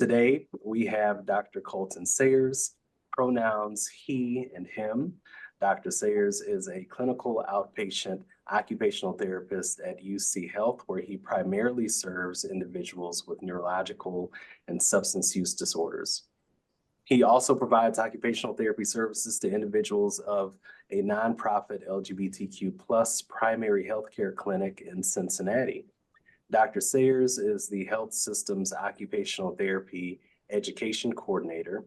Today, we have Dr. Colton Sayers, pronouns he and him. Dr. Sayers is a clinical outpatient occupational therapist at UC Health, where he primarily serves individuals with neurological and substance use disorders. He also provides occupational therapy services to individuals of a nonprofit LGBTQ plus primary healthcare clinic in Cincinnati. Dr. Sayers is the health system's occupational therapy education coordinator,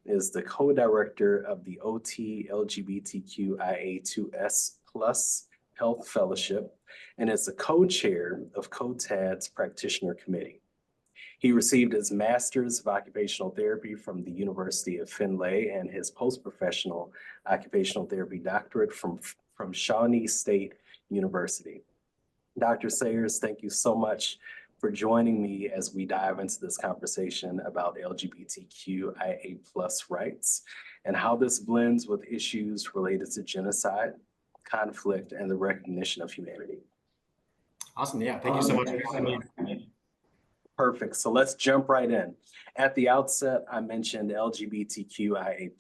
is the co-director of the OT LGBTQIA2S plus health fellowship, and is the co-chair of COTAD's practitioner committee. He received his master's of occupational therapy from the University of Findlay and his post-professional occupational therapy doctorate from Shawnee State University. Dr. Sayers, thank you so much for joining me as we dive into this conversation about LGBTQIA plus rights and how this blends with issues related to genocide, conflict, and the recognition of humanity. Awesome. Yeah. Thank you so much for having me. Perfect. So let's jump right in. At the outset, I mentioned LGBTQIA+.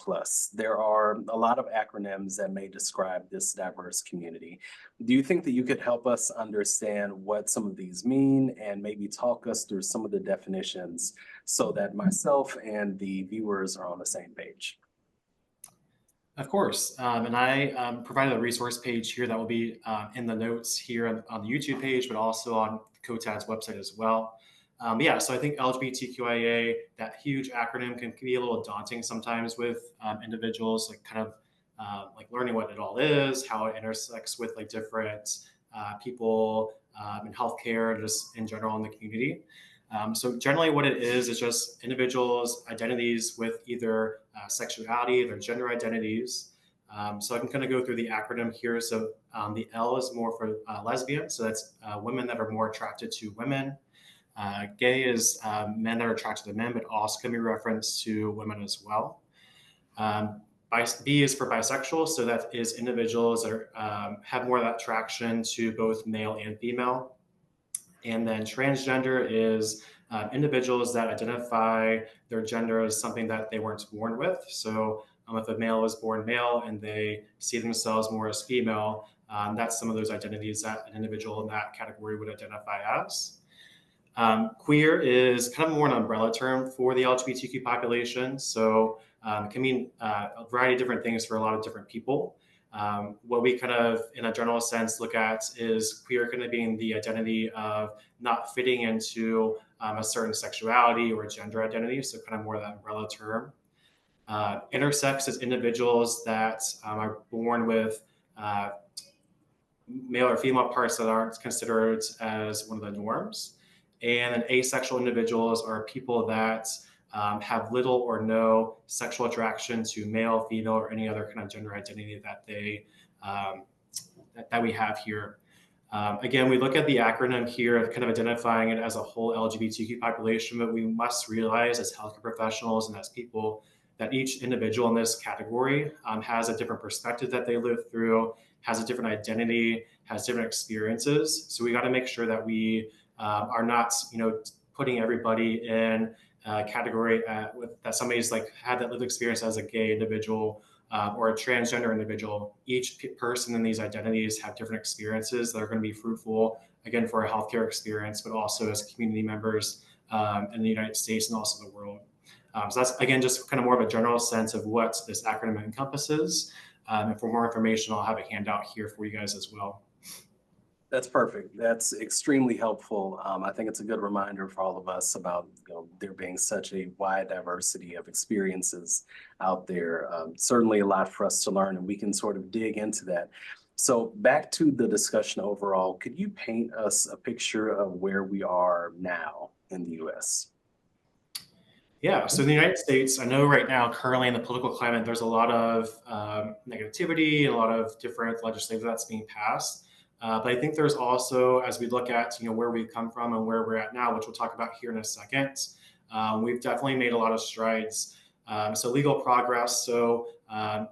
There are a lot of acronyms that may describe this diverse community. Do you think that you could help us understand what some of these mean and maybe talk us through some of the definitions so that myself and the viewers are on the same page? Of course. And I provided a resource page here that will be in the notes here on the YouTube page, but also on COTAD's website as well. Yeah, so I think LGBTQIA, that huge acronym can be a little daunting sometimes with individuals, like kind of like learning what it all is, how it intersects with like different people in healthcare, just in general in the community. So generally what it is just individuals' identities with either sexuality, their gender identities. So I can kind of go through the acronym here. So the L is more for lesbian. So that's women that are more attracted to women. Gay is men that are attracted to men, but also can be referenced to women as well. B is for bisexual, so that is individuals that are, have more of that attraction to both male and female. And then transgender is individuals that identify their gender as something that they weren't born with. So if a male is born male and they see themselves more as female, that's some of those identities that an individual in that category would identify as. Queer is kind of more an umbrella term for the LGBTQ population. So it can mean a variety of different things for a lot of different people. What we kind of, in a general sense, look at is queer kind of being the identity of not fitting into a certain sexuality or gender identity. So kind of more that umbrella term. Intersex is individuals that are born with male or female parts that aren't considered as one of the norms. And then asexual individuals are people that have little or no sexual attraction to male, female, or any other kind of gender identity that they that we have here. Again, we look at the acronym here of kind of identifying it as a whole LGBTQ population, but we must realize as healthcare professionals and as people that each individual in this category has a different perspective that they live through, has a different identity, has different experiences. So we got to make sure that we are not, putting everybody in a category that somebody's like had that lived experience as a gay individual or a transgender individual. Each person in these identities have different experiences that are going to be fruitful, again, for a healthcare experience, but also as community members in the United States and also the world. So that's, again, just kind of more of a general sense of what this acronym encompasses. And for more information, I'll have a handout here for you guys as well. That's perfect. That's extremely helpful. I think it's a good reminder for all of us about there being such a wide diversity of experiences out there. Certainly a lot for us to learn, and we can sort of dig into that. So back to the discussion overall, could you paint us a picture of where we are now in the U.S.? Yeah, so in the United States, I know right now, currently in the political climate, there's a lot of negativity and a lot of different legislation that's being passed. But I think there's also, as we look at where we've come from and where we're at now, which we'll talk about here in a second, we've definitely made a lot of strides. So legal progress. So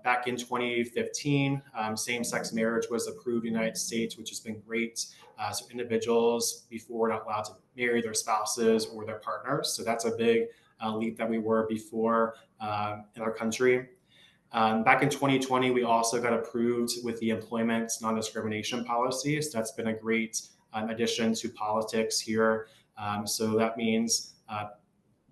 back in 2015, same-sex marriage was approved in the United States, which has been great. So individuals before were not allowed to marry their spouses or their partners. So that's a big elite that we were before in our country. Back in 2020, we also got approved with the employment non-discrimination policy. So that's been a great addition to politics here. So that means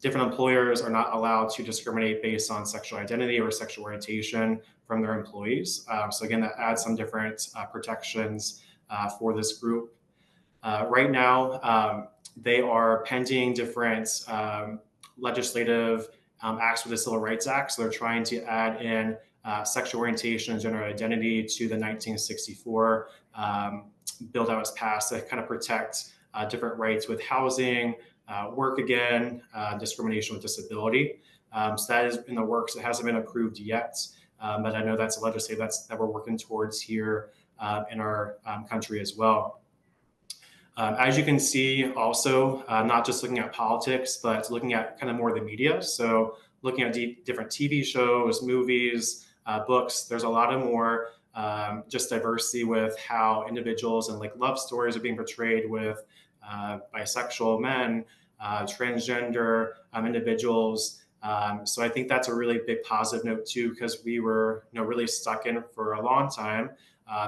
different employers are not allowed to discriminate based on sexual identity or sexual orientation from their employees. So again, that adds some different protections for this group. Right now, they are pending different legislative acts with the Civil Rights Act. So they're trying to add in sexual orientation and gender identity to the 1964 bill that was passed to kind of protect different rights with housing, work again, discrimination with disability. So that is in the works. It hasn't been approved yet, but I know that's a legislative that we're working towards here in our country as well. As you can see, also, not just looking at politics, but looking at kind of more the media. So looking at different TV shows, movies, books, there's a lot of more just diversity with how individuals and like love stories are being portrayed with bisexual men, transgender individuals. So I think that's a really big positive note too, because we were really stuck in for a long time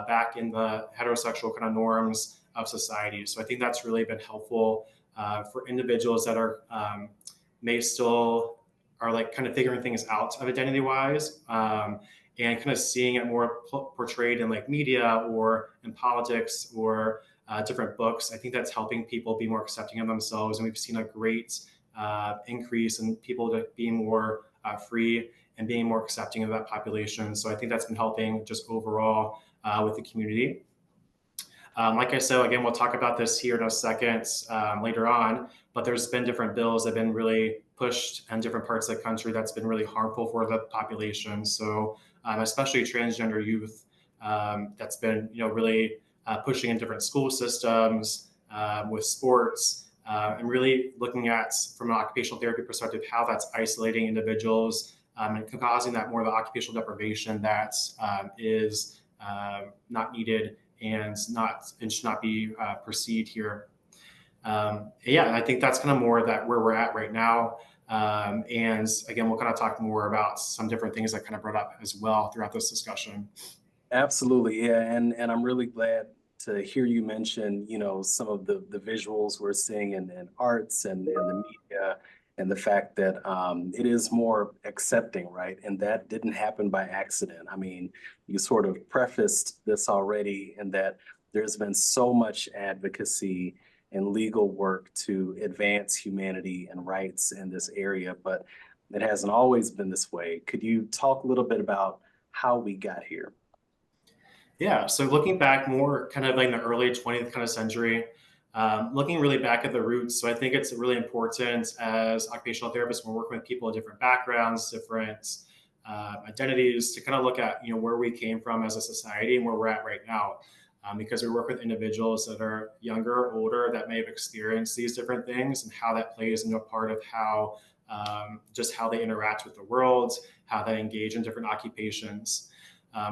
back in the heterosexual kind of norms of society. So I think that's really been helpful for individuals that are may still are like kind of figuring things out of identity wise and kind of seeing it more portrayed in like media or in politics or different books. I think that's helping people be more accepting of themselves. And we've seen a great increase in people to being more free and being more accepting of that population. So I think that's been helping just overall with the community. Like I said, again, we'll talk about this here in a second later on, but there's been different bills that have been really pushed in different parts of the country that's been really harmful for the population. So especially transgender youth, that's been really pushing in different school systems with sports and really looking at, from an occupational therapy perspective, how that's isolating individuals and causing that more of the occupational deprivation that is not needed and should not be perceived here. Yeah, I think that's kind of more that where we're at right now. And again, we'll kind of talk more about some different things that kind of brought up as well throughout this discussion. Absolutely, yeah, and I'm really glad to hear you mention, some of the visuals we're seeing in arts and in the media, and the fact that it is more accepting, right? And that didn't happen by accident. I mean, you sort of prefaced this already, in that there's been so much advocacy and legal work to advance humanity and rights in this area, but it hasn't always been this way. Could you talk a little bit about how we got here? Yeah, so looking back more kind of like in the early 20th kind of century, looking really back at the roots. So I think it's really important as occupational therapists when we're working with people of different backgrounds, different identities, to kind of look at where we came from as a society and where we're at right now. Because we work with individuals that are younger, older, that may have experienced these different things, and how that plays into a part of how just how they interact with the world, how they engage in different occupations.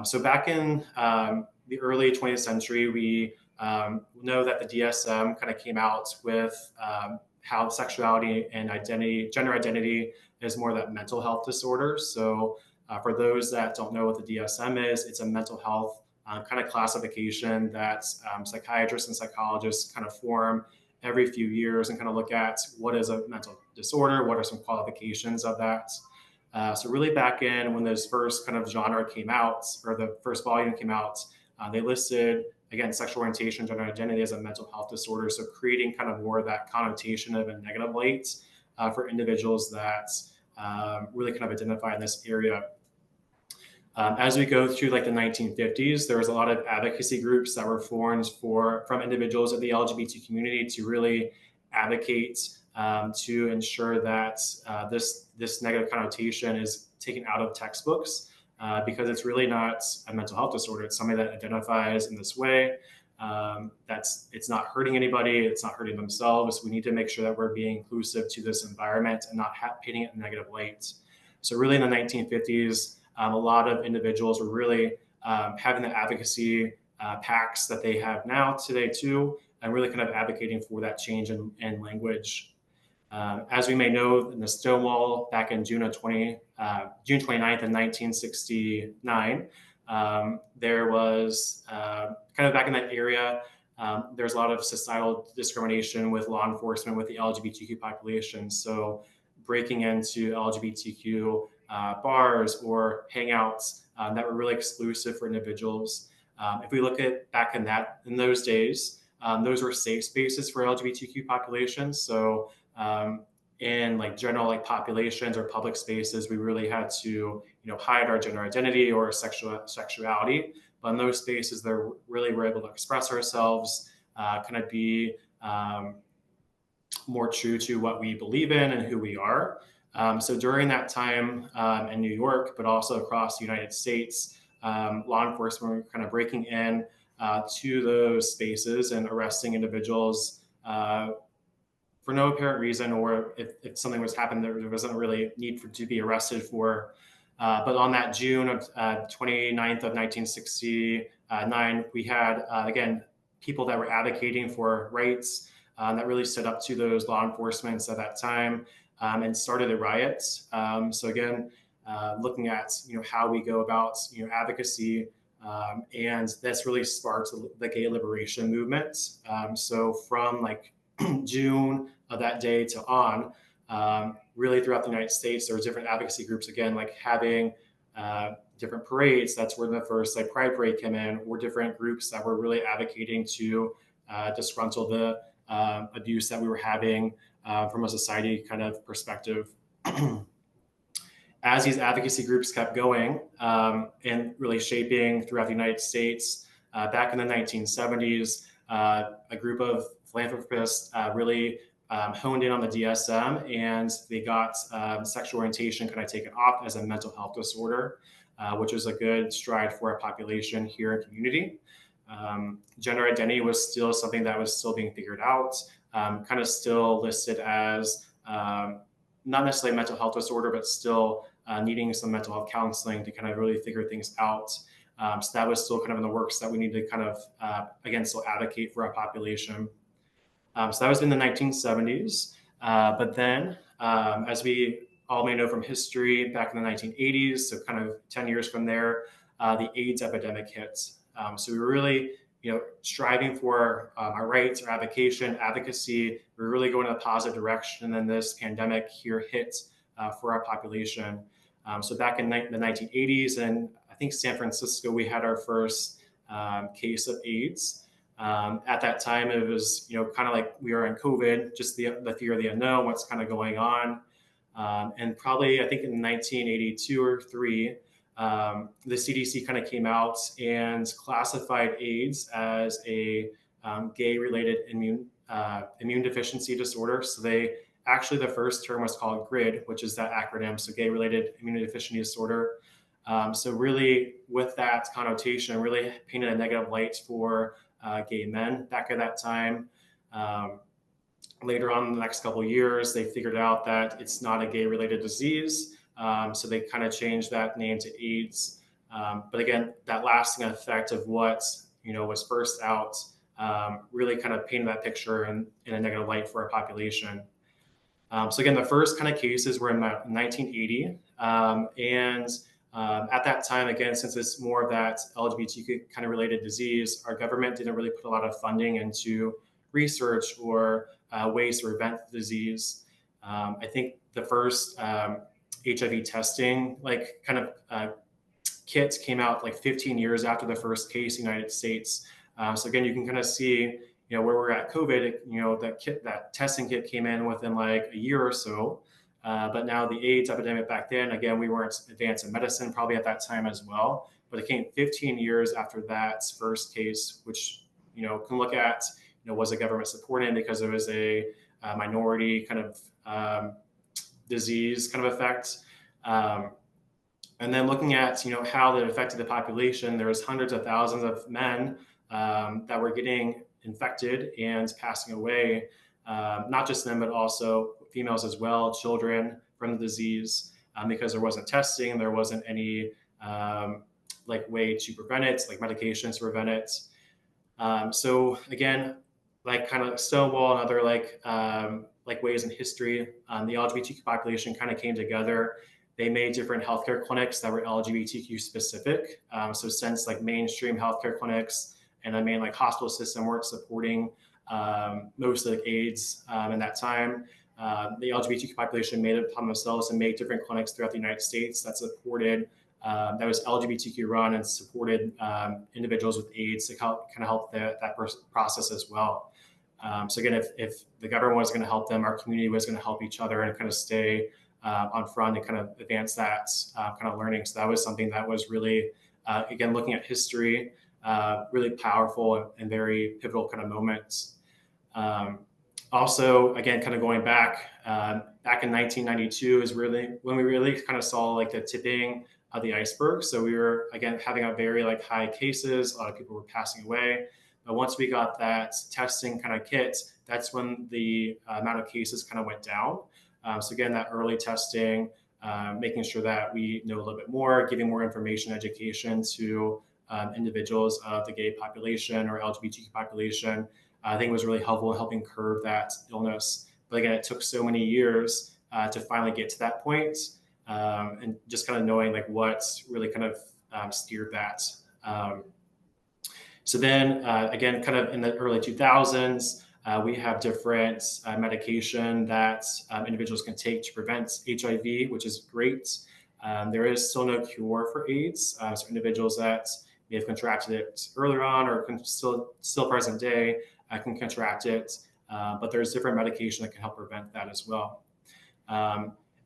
So back in the early 20th century, we know that the DSM kind of came out with how sexuality and identity, gender identity, is more that mental health disorder. So for those that don't know what the DSM is, it's a mental health kind of classification that psychiatrists and psychologists kind of form every few years and kind of look at what is a mental disorder, what are some qualifications of that. So really back in when this first kind of genre came out, or the first volume came out, they listed, again, sexual orientation, gender identity as a mental health disorder. So creating kind of more of that connotation of a negative light for individuals that really kind of identify in this area. As we go through like the 1950s, there was a lot of advocacy groups that were formed from individuals of the LGBT community to really advocate to ensure that this negative connotation is taken out of textbooks because it's really not a mental health disorder. It's somebody that identifies in this way. It's not hurting anybody. It's not hurting themselves. We need to make sure that we're being inclusive to this environment and not painting it in negative light. So really in the 1950s, a lot of individuals were really having the advocacy pacts that they have now today too, and really kind of advocating for that change in language. As we may know, in the Stonewall back in June 29th of 1969, there was kind of back in that area, there's a lot of societal discrimination with law enforcement with the LGBTQ population. So breaking into LGBTQ bars or hangouts that were really exclusive for individuals. If we look at back in those days, those were safe spaces for LGBTQ populations. So in like general like populations or public spaces, we really had to hide our gender identity or sexuality. But in those spaces, they really were able to express ourselves, kind of be more true to what we believe in and who we are. So during that time in New York, but also across the United States, law enforcement were kind of breaking in to those spaces and arresting individuals for no apparent reason, or if something was happening, there wasn't really need to be arrested for. But on that June of 29th of 1969, we had, again, people that were advocating for rights that really stood up to those law enforcement at that time and started a riot. So again, looking at how we go about advocacy, and that's really sparked the gay liberation movement. So from like June of that day to on, really throughout the United States, there were different advocacy groups, again, like having different parades. That's where the first like Pride Parade came in, or different groups that were really advocating to disgruntle the abuse that we were having from a society kind of perspective. As these advocacy groups kept going and really shaping throughout the United States, back in the 1970s, a group of philanthropists really honed in on the DSM, and they got sexual orientation kind of taken off as a mental health disorder, which was a good stride for our population here in community. Gender identity was still something that was still being figured out, kind of still listed as not necessarily a mental health disorder, but still needing some mental health counseling to kind of really figure things out. So that was still kind of in the works that we need to kind of, again, still advocate for our population. So that was in the 1970s. But then, as we all may know from history, back in the 1980s, so kind of 10 years from there, the AIDS epidemic hit. So we were really, striving for our rights, our advocacy. We were really going in a positive direction. And then this pandemic here hit for our population. So back in the 1980s, and I think San Francisco, we had our first case of AIDS. At that time, it was, kind of like we are in COVID, just the fear of the unknown, what's kind of going on. And probably, I think in 1982 or 3, the CDC kind of came out and classified AIDS as a gay-related immune deficiency disorder. So they actually, the first term was called GRID, which is that acronym, so gay-related immunodeficiency disorder. So really, with that connotation, really painted a negative light for gay men back at that time. Later on in the next couple of years, they figured out that it's not a gay-related disease. So they kind of changed that name to AIDS. But again, that lasting effect of what was first out really kind of painted that picture in a negative light for our population. So again, the first kind of cases were in 1980. And at that time, again, since it's more of that LGBTQ kind of related disease, our government didn't really put a lot of funding into research or ways to prevent the disease. I think the first HIV testing, like kind of kits came out like 15 years after the first case in the United States. So again, you can kind of see, where we're at COVID, that testing kit came in within like a year or so. But now the AIDS epidemic back then, again, we weren't advanced in medicine probably at that time as well, but it came 15 years after that first case, which, can look at, was a government supported because it was a minority kind of disease kind of effect. And then looking at, how that affected the population, there was hundreds of thousands of men that were getting infected and passing away, not just them, but also females as well, children from the disease, because there wasn't testing, there wasn't any way to prevent it, like medications to prevent it. So again, like kind of Stonewall and other like ways in history, the LGBTQ population kind of came together. They made different healthcare clinics that were LGBTQ specific. So since like mainstream healthcare clinics and the main like hospital system weren't supporting most of the AIDS in that time, the LGBTQ population made it upon themselves and made different clinics throughout the United States that supported, that was LGBTQ run and supported individuals with AIDS to kind of help that process as well. So again, if the government was going to help them, our community was going to help each other and kind of stay on front and kind of advance that kind of learning. So that was something that was really, again, looking at history, really powerful and very pivotal kind of moments. Also, again, kind of going back in 1992 is really when we really kind of saw like the tipping of the iceberg. So we were, again, having a very like high cases. A lot of people were passing away. But once we got that testing kind of kit, that's when the amount of cases kind of went down. So again, that early testing, making sure that we know a little bit more, giving more information, education to individuals of the gay population or LGBTQ population, I think was really helpful in helping curb that illness. But again, it took so many years to finally get to that point, and just kind of knowing like what's really kind of steered that. So then again, kind of in the early 2000s, we have different medication that individuals can take to prevent HIV, which is great. There is still no cure for AIDS. So individuals that may have contracted it earlier on or still present day can contract it, but there's different medication that can help prevent that as well.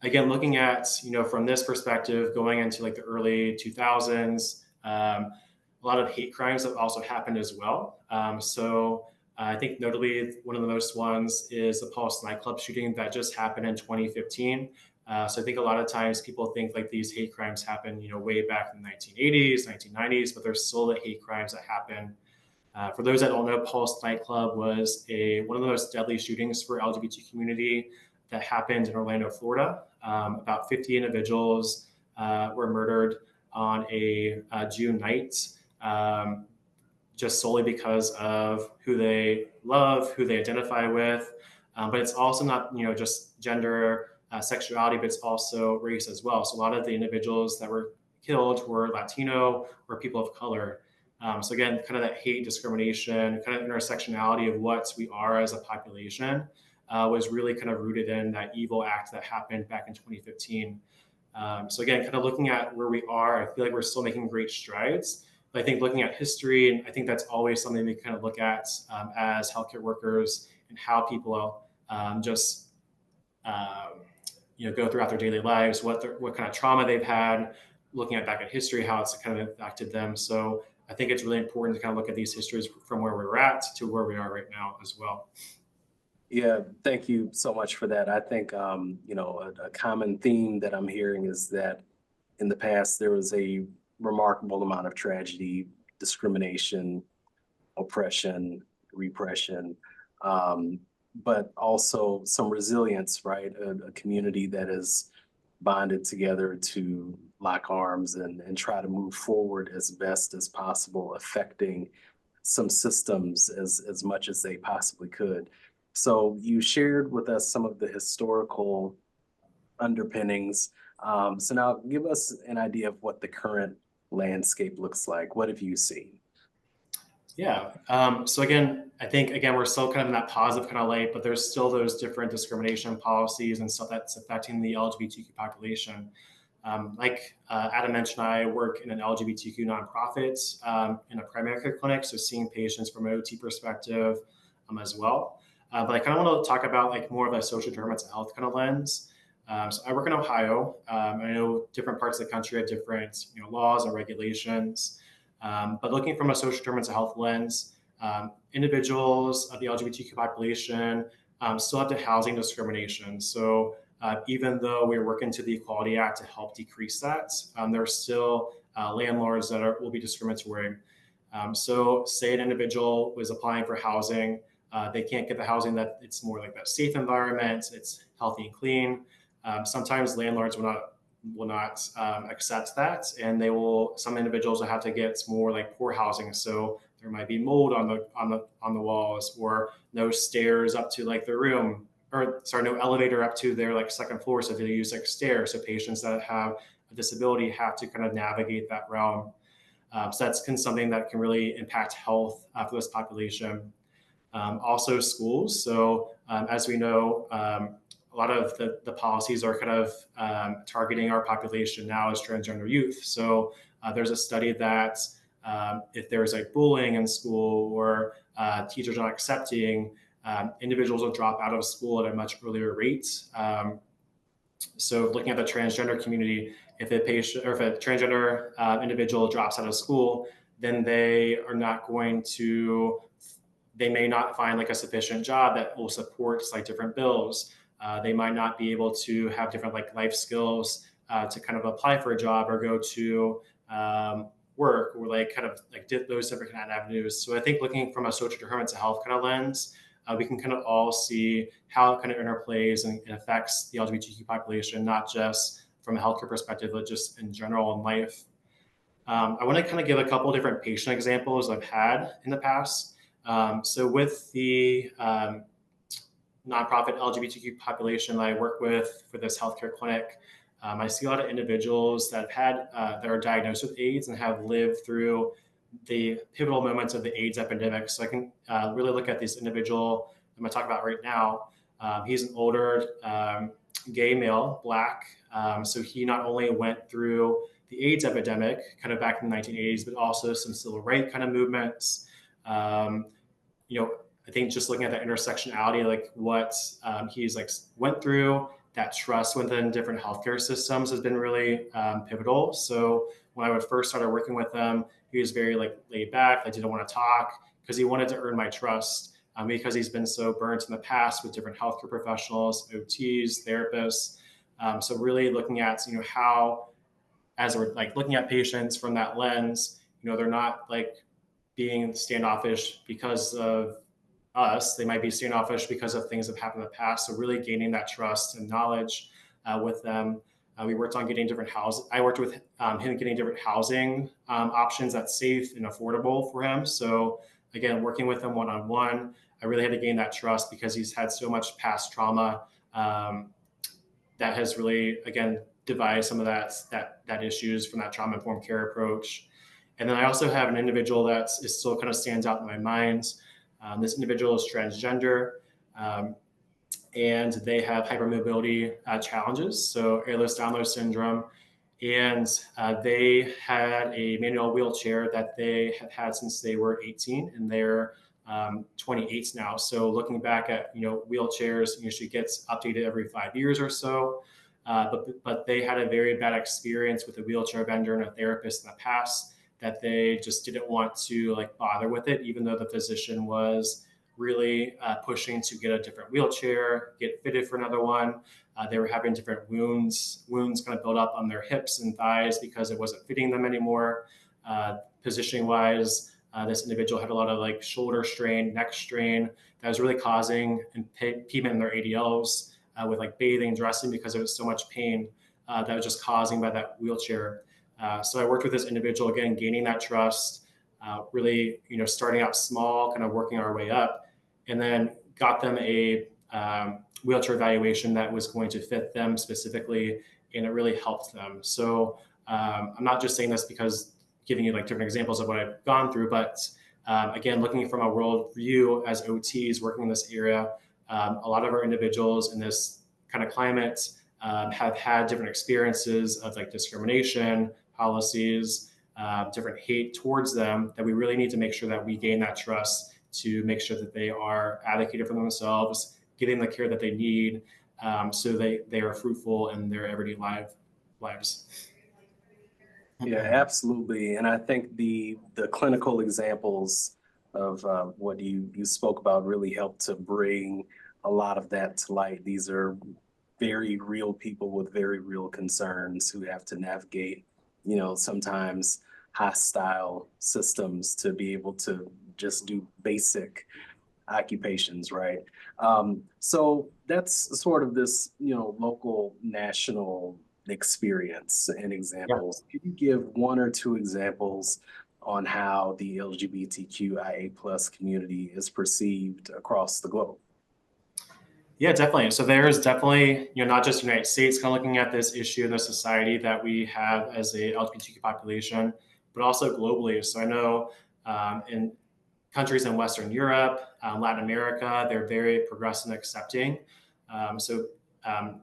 Again, looking at, from this perspective, going into like the early 2000s, a lot of hate crimes have also happened as well. So I think notably one of the most ones is the Pulse nightclub shooting that just happened in 2015. So I think a lot of times people think like these hate crimes happen, way back in the 1980s, 1990s, but there's still the hate crimes that happen. For those that don't know, Pulse nightclub was one of the most deadly shootings for LGBT community that happened in Orlando, Florida. About 50 individuals were murdered on a June night, just solely because of who they love, who they identify with. But it's also not, just gender, sexuality, but it's also race as well. So a lot of the individuals that were killed were Latino or people of color. So again, kind of that hate, discrimination, kind of intersectionality of what we are as a population was really kind of rooted in that evil act that happened back in 2015. So again, kind of looking at where we are, I feel like we're still making great strides. But I think looking at history, and I think that's always something we kind of look at as healthcare workers and how people go throughout their daily lives, what kind of trauma they've had, looking at back at history, how it's kind of impacted them. So I think it's really important to kind of look at these histories from where we were at to where we are right now as well. Yeah, thank you so much for that. I think, a common theme that I'm hearing is that in the past, there was a remarkable amount of tragedy, discrimination, oppression, repression, but also some resilience, right? A community that is bonded together to lock arms and try to move forward as best as possible, affecting some systems as much as they possibly could. So you shared with us some of the historical underpinnings. So now give us an idea of what the current landscape looks like. What have you seen? Yeah. So again, I think we're still kind of in that positive kind of light, but there's still those different discrimination policies and stuff that's affecting the LGBTQ population. Like Adam mentioned, I work in an LGBTQ nonprofit in a primary care clinic, so seeing patients from an OT perspective as well. But I kind of want to talk about like more of a social determinants of health kind of lens. So I work in Ohio. I know different parts of the country have different laws and regulations. But looking from a social determinants of health lens, individuals of the LGBTQ population still have the housing discrimination. So even though we're working to the Equality Act to help decrease that, there are still landlords that will be discriminatory. So say an individual was applying for housing, they can't get the housing that it's more like that safe environment, it's healthy and clean. Sometimes landlords will not accept that, and some individuals will have to get more like poor housing. So there might be mold on the walls, or no stairs up to like the room. no elevator up to their like second floor, so they use like stairs. So patients that have a disability have to kind of navigate that realm. So that's something that can really impact health for this population. Also schools. So as we know, a lot of the policies are kind of targeting our population now as transgender youth. So there's a study that if there's like bullying in school or teachers not accepting, individuals will drop out of school at a much earlier rate. So looking at the transgender community, if a patient or if a transgender individual drops out of school, then they are not going to, they may not find like a sufficient job that will support like different bills. They might not be able to have different like life skills to kind of apply for a job or go to work or like kind of like those different kind of avenues. So I think looking from a social determinants of health kind of lens, we can kind of all see how it kind of interplays and affects the LGBTQ population, not just from a healthcare perspective, but just in general in life. I want to kind of give a couple different patient examples I've had in the past. So with the nonprofit LGBTQ population that I work with for this healthcare clinic, I see a lot of individuals that have had that are diagnosed with AIDS and have lived through the pivotal moments of the AIDS epidemic. So I can really look at this individual I'm going to talk about right now. He's an older gay male, Black. So he not only went through the AIDS epidemic kind of back in the 1980s, but also some civil rights kind of movements. You know, I think just looking at that intersectionality, like what he's like went through, that trust within different healthcare systems has been really pivotal. So when I would first started working with him, he was very like laid back. I didn't want to talk because he wanted to earn my trust because he's been so burnt in the past with different healthcare professionals, OTs, therapists. So really looking at, you know, how, as we're like looking at patients from that lens, you know, they're not like being standoffish because of us. They might be standoffish because of things that have happened in the past. So really gaining that trust and knowledge with them. We worked on getting different housing. I worked with him getting different housing options that's safe and affordable for him. So again, working with him one-on-one, I really had to gain that trust because he's had so much past trauma that has really, again, devised some of that issues from that trauma-informed care approach. And then I also have an individual that is still kind of stands out in my mind. This individual is transgender, and they have hypermobility challenges, so Ehlers-Danlos syndrome. And they had a manual wheelchair that they have had since they were 18, and they're 28 now. So looking back at, you know, wheelchairs usually gets updated every 5 years or so. But they had a very bad experience with a wheelchair vendor and a therapist in the past that they just didn't want to like bother with it, even though the physician was really pushing to get a different wheelchair, get fitted for another one. They were having different wounds kind of build up on their hips and thighs because it wasn't fitting them anymore. Positioning wise, this individual had a lot of like shoulder strain, neck strain that was really causing impediment in their ADLs with like bathing, dressing because there was so much pain that was just causing by that wheelchair. So I worked with this individual, again, gaining that trust, really, you know, starting out small, kind of working our way up, and then got them a wheelchair evaluation that was going to fit them specifically, and it really helped them. So I'm not just saying this because giving you like different examples of what I've gone through, but again, looking from a world view as OTs working in this area, a lot of our individuals in this kind of climate have had different experiences of like discrimination, policies, different hate towards them, that we really need to make sure that we gain that trust to make sure that they are advocating for themselves, getting the care that they need, so they are fruitful in their everyday lives. Yeah, absolutely. And I think the clinical examples of what you spoke about really helped to bring a lot of that to light. These are very real people with very real concerns who have to navigate, you know, sometimes hostile systems to be able to just do basic occupations, right? So that's sort of this, you know, local, national experience and Yeah. examples. Could you give one or two examples on how the LGBTQIA plus community is perceived across the globe? Yeah, definitely. So there's definitely, not just the United States kind of looking at this issue in the society that we have as a LGBTQ population, but also globally. So I know in countries in Western Europe, Latin America, they're very progressive and accepting.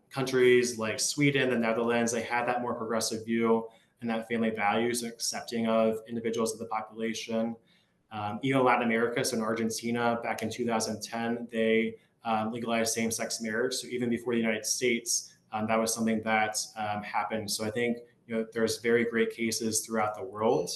Countries like Sweden, the Netherlands, they have that more progressive view and that family values and accepting of individuals of the population. Even Latin America, so in Argentina, back in 2010, they legalized same-sex marriage. So even before the United States, that was something that happened. So I think there's very great cases throughout the world,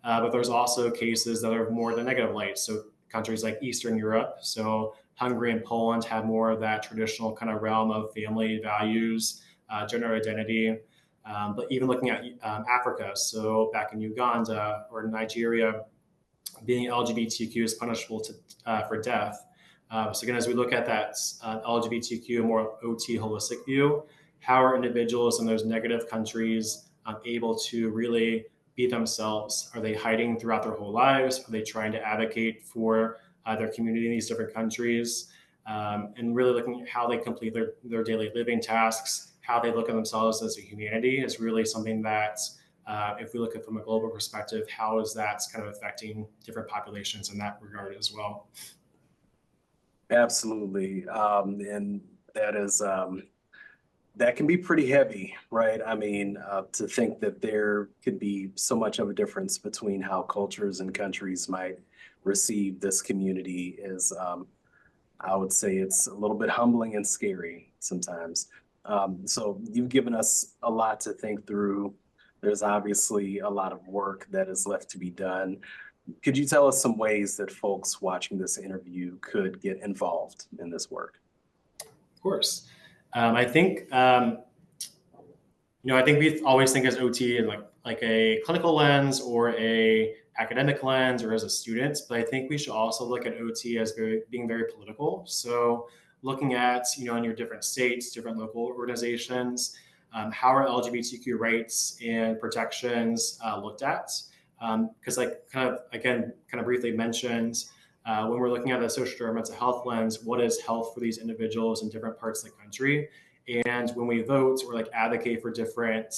but there's also cases that are more the negative light. So countries like Eastern Europe, so Hungary and Poland have more of that traditional kind of realm of family values, gender identity. But even looking at Africa, so back in Uganda or Nigeria, being LGBTQ is punishable for death. So again, as we look at that LGBTQ more OT holistic view, how are individuals in those negative countries able to really be themselves? Are they hiding throughout their whole lives? Are they trying to advocate for their community in these different countries? And really looking at how they complete their daily living tasks, how they look at themselves as a humanity is really something that if we look at from a global perspective, how is that kind of affecting different populations in that regard as well? Absolutely. And that is, that can be pretty heavy, right? I mean, to think that there could be so much of a difference between how cultures and countries might receive this community is, I would say it's a little bit humbling and scary sometimes. So you've given us a lot to think through. There's obviously a lot of work that is left to be done. Could you tell us some ways that folks watching this interview could get involved in this work? Of course. I think I think we always think as OT in like a clinical lens or a academic lens or as a student, but I think we should also look at OT as being very political. So looking at in your different states, different local organizations, how are LGBTQ rights and protections looked at? Because kind of briefly mentioned, when we're looking at the social or mental health lens, what is health for these individuals in different parts of the country? And when we vote or advocate for different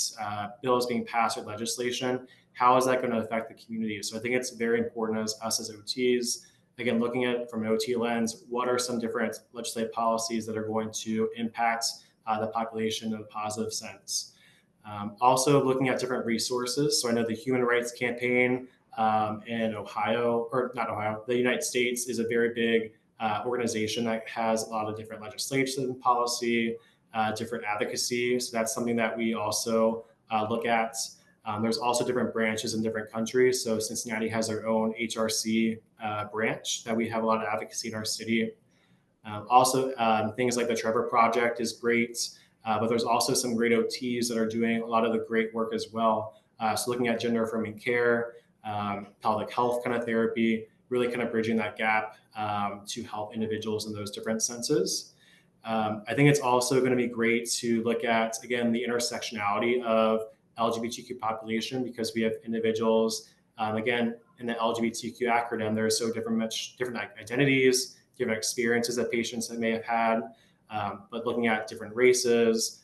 bills being passed or legislation, how is that going to affect the community? So I think it's very important as us as OTs, again, looking at it from an OT lens, what are some different legislative policies that are going to impact the population in a positive sense? Also looking at different resources. So I know the Human Rights Campaign in Ohio, or not Ohio, the United States is a very big organization that has a lot of different legislation policy, different advocacy. So that's something that we also look at. There's also different branches in different countries. So Cincinnati has their own HRC branch that we have a lot of advocacy in our city. Things like the Trevor Project is great, but there's also some great OTs that are doing a lot of the great work as well. So looking at gender affirming care, pelvic health kind of therapy, really kind of bridging that gap to help individuals in those different senses. I think it's also going to be great to look at, again, the intersectionality of LGBTQ population because we have individuals, again, in the LGBTQ acronym, there are so different identities, different experiences that patients that may have had, but looking at different races,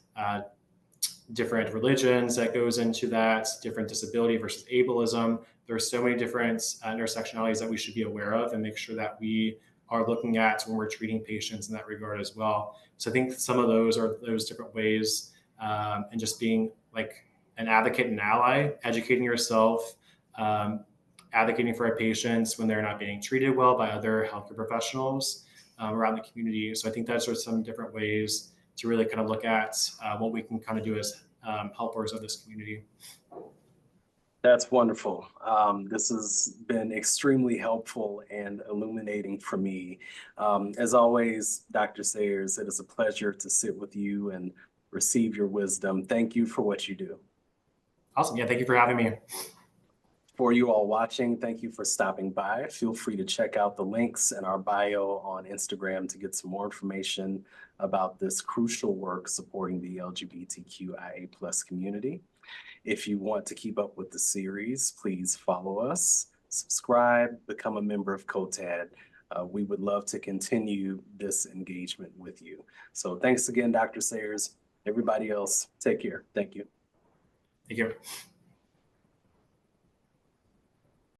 different religions that goes into that, different disability versus ableism. There's so many different intersectionalities that we should be aware of and make sure that we are looking at when we're treating patients in that regard as well. So I think some of those are those different ways, and just being like an advocate and ally, educating yourself, advocating for our patients when they're not being treated well by other healthcare professionals around the community. So I think those are some different ways to really kind of look at what we can kind of do as helpers of this community. That's wonderful. This has been extremely helpful and illuminating for me. As always, Dr. Sayers, it is a pleasure to sit with you and receive your wisdom. Thank you for what you do. Awesome. Yeah, thank you for having me. For you all watching, thank you for stopping by. Feel free to check out the links in our bio on Instagram to get some more information about this crucial work supporting the LGBTQIA+ community. If you want to keep up with the series, please follow us, subscribe, become a member of COTAD. we would love to continue this engagement with you. So thanks again, Dr. Sayers. Everybody else, take care. Thank you. Thank you.